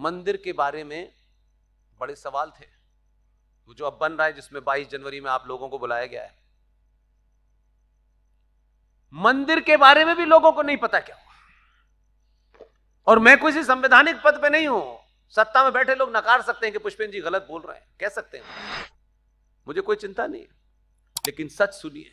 मंदिर के बारे में बड़े सवाल थे। वो जो अब बन रहा है, जिसमें 22 जनवरी में आप लोगों को बुलाया गया है, मंदिर के बारे में भी लोगों को नहीं पता क्या हुआ। और मैं किसी संवैधानिक पद पे नहीं हूं, सत्ता में बैठे लोग नकार सकते हैं कि पुष्पेंद्र जी गलत बोल रहे हैं, कह सकते हैं, मुझे कोई चिंता नहीं है, लेकिन सच सुनिए।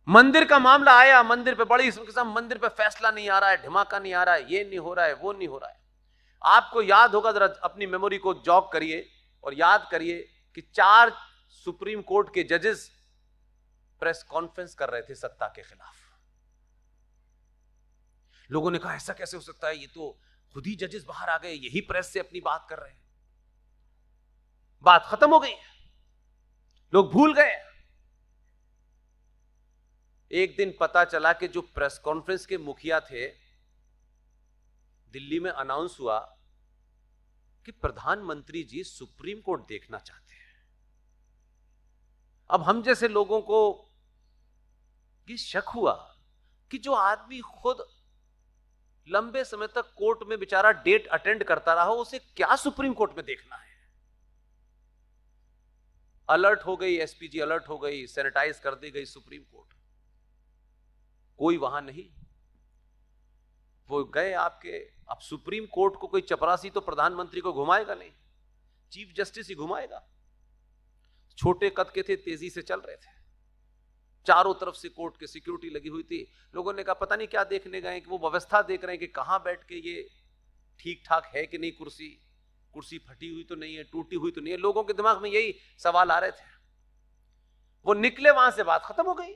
मंदिर का मामला आया, मंदिर पे बड़ी किस्म, मंदिर पे फैसला नहीं आ रहा है, धमाका नहीं आ रहा है, ये नहीं हो रहा है, वो नहीं हो रहा है। आपको याद होगा, जरा अपनी मेमोरी को जॉग करिए और याद करिए कि 4 सुप्रीम कोर्ट के जजेस प्रेस कॉन्फ्रेंस कर रहे थे सत्ता के खिलाफ। लोगों ने कहा ऐसा कैसे हो सकता है, ये तो खुद ही जजेस बाहर आ गए, यही प्रेस से अपनी बात कर रहे हैं। बात खत्म हो गई, लोग भूल गए। एक दिन पता चला कि जो प्रेस कॉन्फ्रेंस के मुखिया थे, दिल्ली में अनाउंस हुआ कि प्रधानमंत्री जी सुप्रीम कोर्ट देखना चाहते हैं। अब हम जैसे लोगों को ये शक हुआ कि जो आदमी खुद लंबे समय तक कोर्ट में बेचारा डेट अटेंड करता रहा, उसे क्या सुप्रीम कोर्ट में देखना है। अलर्ट हो गई एसपीजी, अलर्ट हो गई, सैनिटाइज कर दी गई सुप्रीम कोर्ट। कोई वहां नहीं, वो गए आपके। अब सुप्रीम कोर्ट को कोई चपरासी तो प्रधानमंत्री को घुमाएगा नहीं, चीफ जस्टिस ही घुमाएगा। छोटे कद के थे, तेजी से चल रहे थे, चारों तरफ से कोर्ट की सिक्योरिटी लगी हुई थी। लोगों ने कहा पता नहीं क्या देखने गए, कि वो व्यवस्था देख रहे हैं कि कहां बैठ के ये ठीक ठाक है कि नहीं, कुर्सी फटी हुई तो नहीं है, टूटी हुई तो नहीं है। लोगों के दिमाग में यही सवाल आ रहे थे। वो निकले वहां से, बात खत्म हो गई।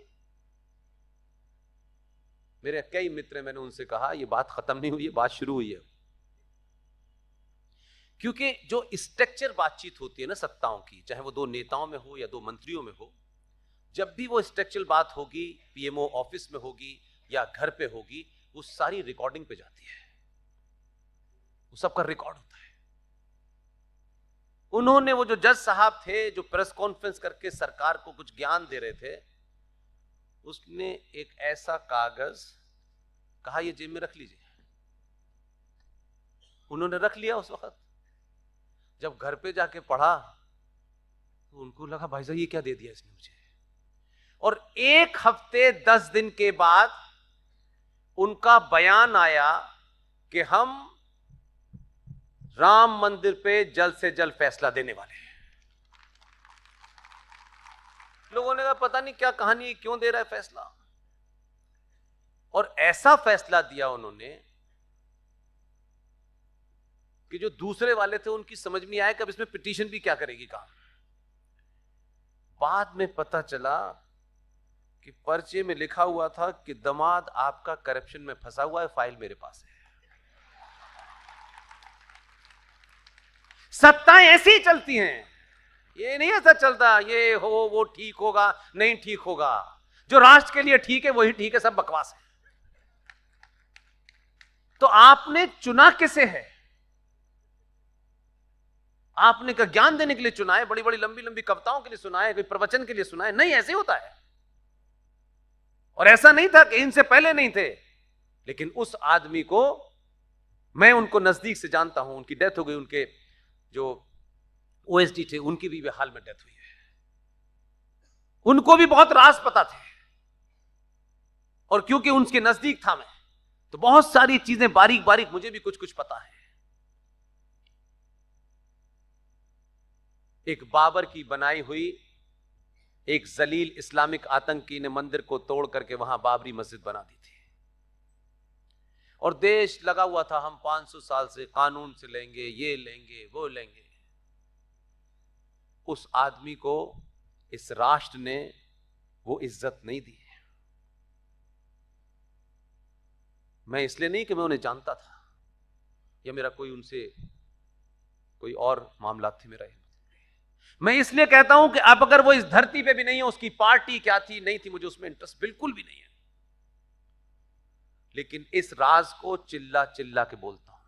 मेरे कई मित्र, मैंने उनसे कहा ये बात खत्म नहीं हुई है, बात शुरू हुई है। क्योंकि जो स्ट्रक्चर बातचीत होती है ना सत्ताओं की, चाहे वो 2 नेताओं में हो या 2 मंत्रियों में हो, जब भी वो स्ट्रक्चरल बात होगी, पीएमओ ऑफिस में होगी या घर पे होगी, वो सारी रिकॉर्डिंग पे जाती है, वो सबका रिकॉर्ड होता है। उन्होंने, वो जो जज साहब थे जो प्रेस कॉन्फ्रेंस करके सरकार को कुछ ज्ञान दे रहे थे, उसने एक ऐसा कागज कहा ये जेब में रख लीजिए। उन्होंने रख लिया। उस वक्त जब घर पे जाके पढ़ा तो उनको लगा भाई साहब ये क्या दे दिया इसने मुझे। और 1 हफ्ते 10 दिन के बाद उनका बयान आया कि हम राम मंदिर पे जल्द से जल्द फैसला देने वाले हैं। लोगों ने कहा पता नहीं क्या कहानी है, क्यों दे रहा है फैसला। और ऐसा फैसला दिया उन्होंने कि जो दूसरे वाले थे उनकी समझ में आया कि अब इसमें पिटीशन भी क्या करेगी काम। बाद में पता चला कि पर्चे में लिखा हुआ था कि दामाद आपका करप्शन में फंसा हुआ है, फाइल मेरे पास है। सत्ताएं ऐसी ही चलती हैं, ये नहीं ऐसा चलता ये हो वो ठीक होगा, नहीं ठीक होगा। जो राष्ट्र के लिए ठीक है वही ठीक है, सब बकवास है। तो आपने चुना किसे है? आपने का ज्ञान देने के लिए चुना है, बड़ी बड़ी लंबी लंबी कविताओं के लिए सुना है, कोई प्रवचन के लिए सुना है? नहीं, ऐसे होता है। और ऐसा नहीं था कि इनसे पहले नहीं थे, लेकिन उस आदमी को मैं उनको नजदीक से जानता हूं, उनकी डेथ हो गई, उनके जो ओएसडी थे उनकी भी हाल में डेथ हुई है। उनको भी बहुत राज पता थे, और क्योंकि उनके नजदीक था मैं, तो बहुत सारी चीजें बारीक बारीक मुझे भी कुछ कुछ पता है। एक बाबर की बनाई हुई एक जलील इस्लामिक आतंकी ने मंदिर को तोड़ करके वहां बाबरी मस्जिद बना दी थी, और देश लगा हुआ था हम 500 साल से कानून से लेंगे, ये लेंगे, वो लेंगे। उस आदमी को इस राष्ट्र ने वो इज्जत नहीं दी। मैं इसलिए नहीं कि मैं उन्हें जानता था या मेरा कोई उनसे कोई और मामला थे, मेरा मैं इसलिए कहता हूं कि अब अगर वो इस धरती पे भी नहीं है, उसकी पार्टी क्या थी नहीं थी, मुझे उसमें इंटरेस्ट बिल्कुल भी नहीं है। लेकिन इस राज को चिल्ला चिल्ला के बोलता हूं।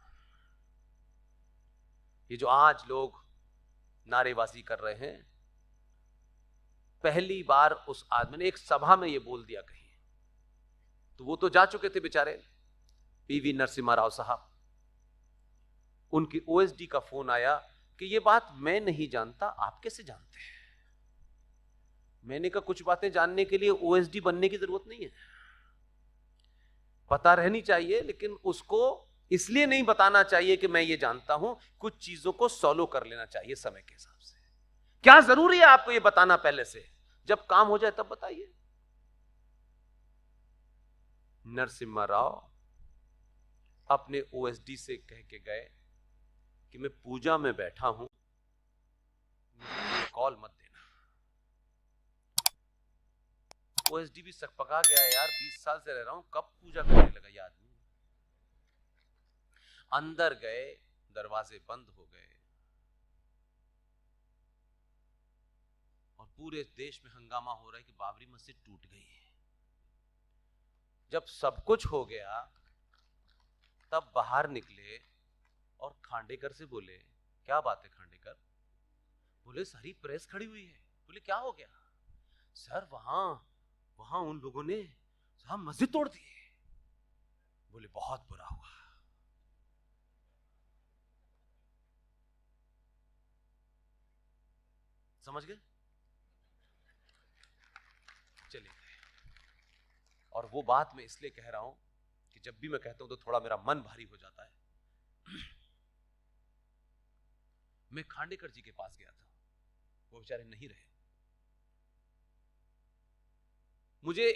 ये जो आज लोग नारेबाजी कर रहे हैं, पहली बार उस आदमी ने एक सभा में ये बोल दिया कहीं, तो वो तो जा चुके थे बेचारे, पीवी नरसिम्हा राव साहब, उनकी ओएसडी का फोन आया कि ये बात मैं नहीं जानता, आप कैसे जानते हैं? मैंने कहा कुछ बातें जानने के लिए ओएसडी बनने की जरूरत नहीं है, पता रहनी चाहिए, लेकिन उसको इसलिए नहीं बताना चाहिए कि मैं ये जानता हूं, कुछ चीजों को सॉल्व कर लेना चाहिए समय के हिसाब से। क्या जरूरी है आपको ये बताना पहले से? जब काम हो जाए तब बताइए। नरसिम्हा राव अपने ओएसडी से कह के गए कि मैं पूजा में बैठा हूं, मुझे कॉल मत देना। ओएसडी भी सकपका गया है, यार 20 साल से रह रहा हूं, कब पूजा करने लगा ये आदमी। अंदर गए, दरवाजे बंद हो गए और पूरे देश में हंगामा हो रहा है कि बाबरी मस्जिद टूट गई है। जब सब कुछ हो गया तब बाहर निकले और खांडेकर से बोले, क्या बात है खांडेकर? बोले सारी प्रेस खड़ी हुई है। बोले क्या हो गया? सर वहां उन लोगों ने साहब मस्जिद तोड़ दी है। बोले बहुत बुरा हुआ। समझ गए? चले गए। और वो बात मैं इसलिए कह रहा हूं कि जब भी मैं कहता हूं तो थोड़ा मेरा मन भारी हो जाता है। मैं खांडेकर जी के पास गया था, वो बेचारे नहीं रहे। मुझे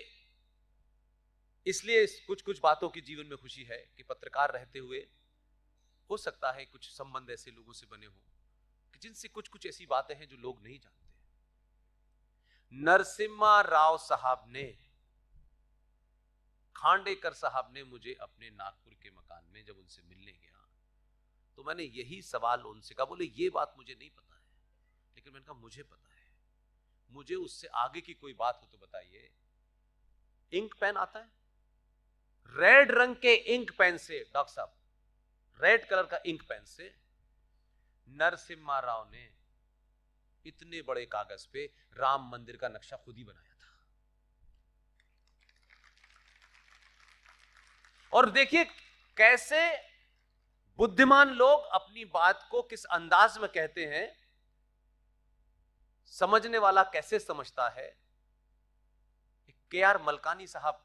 इसलिए कुछ कुछ बातों की जीवन में खुशी है कि पत्रकार रहते हुए हो सकता है कुछ संबंध ऐसे लोगों से बने हो कि जिनसे कुछ कुछ ऐसी बातें हैं जो लोग नहीं जानते। नरसिम्हा राव साहब ने, खांडेकर साहब ने मुझे अपने नागपुर के मकान में जब उनसे मिलने गया तो मैंने यही सवाल उनसे कहा। बोले ये बात मुझे नहीं पता है, लेकिन मैंने कहा मुझे पता है, मुझे उससे आगे की कोई बात हो तो बताइए। इंक पेन आता है, रेड रंग के इंक पेन से, डॉक्टर साहब रेड कलर का इंक पेन से नरसिम्हा राव ने इतने बड़े कागज पे राम मंदिर का नक्शा खुद ही बनाया था। और देखिए कैसे बुद्धिमान लोग अपनी बात को किस अंदाज में कहते हैं, समझने वाला कैसे समझता है। के.आर. मलकानी साहब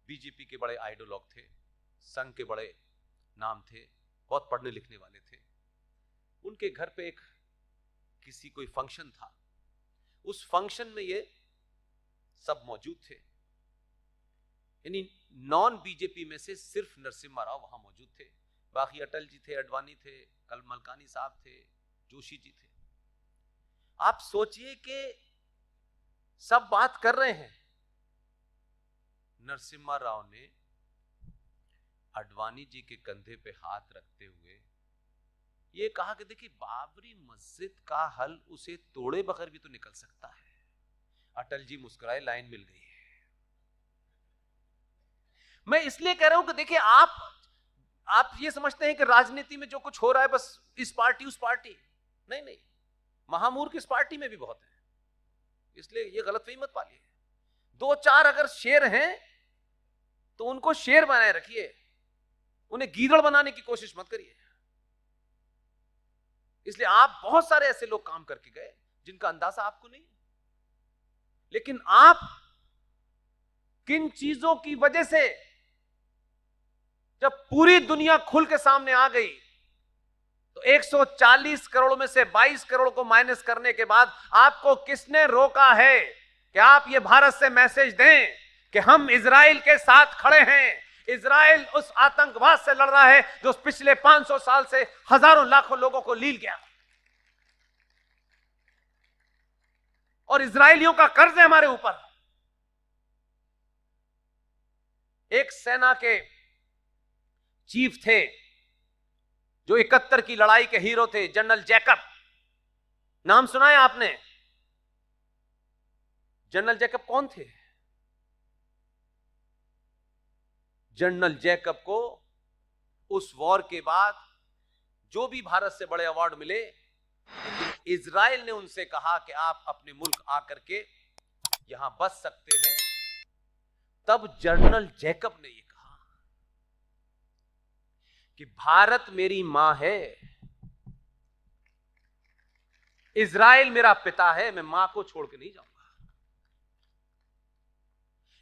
बीजेपी के बड़े आइडियोलॉग थे, संघ के बड़े नाम थे, बहुत पढ़ने लिखने वाले थे। उनके घर पे एक किसी कोई फंक्शन था, उस फंक्शन में ये सब मौजूद थे, यानी नॉन बीजेपी में से सिर्फ नरसिम्हा राव वहां मौजूद थे। बाकी अटल जी थे, अडवाणी थे, कल मलकानी साहब थे, जोशी जी थे। आप सोचिए कि सब बात कर रहे हैं, नरसिम्हा राव ने अडवाणी जी के कंधे पे हाथ रखते हुए ये कहा कि देखिए बाबरी मस्जिद का हल उसे तोड़े बगैर भी तो निकल सकता है। अटल जी मुस्कुराए, लाइन मिल गई है। मैं इसलिए कह रहा हूं कि देखिए आप ये समझते हैं कि राजनीति में जो कुछ हो रहा है बस इस पार्टी उस पार्टी, नहीं, महामूर्ख इस पार्टी में भी बहुत है, इसलिए ये गलतफहमी मत पालिए। दो चार अगर शेर हैं तो उनको शेर बनाए रखिए, उन्हें गीदड़ बनाने की कोशिश मत करिए। इसलिए आप बहुत सारे ऐसे लोग काम करके गए जिनका अंदाजा आपको नहीं, लेकिन आप किन चीजों की वजह से जब पूरी दुनिया खुल के सामने आ गई तो 140 करोड़ में से 22 करोड़ को माइनस करने के बाद आपको किसने रोका है कि आप ये भारत से मैसेज दें कि हम इजराइल के साथ खड़े हैं। इजराइल उस आतंकवाद से लड़ रहा है जो पिछले 500 साल से हजारों लाखों लोगों को लील गया, और इजरायलियों का कर्ज है हमारे ऊपर। एक सेना के चीफ थे जो 71 की लड़ाई के हीरो थे, जनरल जैकब, नाम सुना है आपने? जनरल जैकब कौन थे? जनरल जैकब को उस वॉर के बाद जो भी भारत से बड़े अवार्ड मिले, लेकिन इजराइल ने उनसे कहा कि आप अपने मुल्क आकर के यहां बस सकते हैं। तब जनरल जैकब ने यह कहा कि भारत मेरी मां है, इजराइल मेरा पिता है, मैं मां को छोड़ के नहीं जाऊंगा।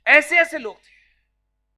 ऐसे ऐसे लोग थे।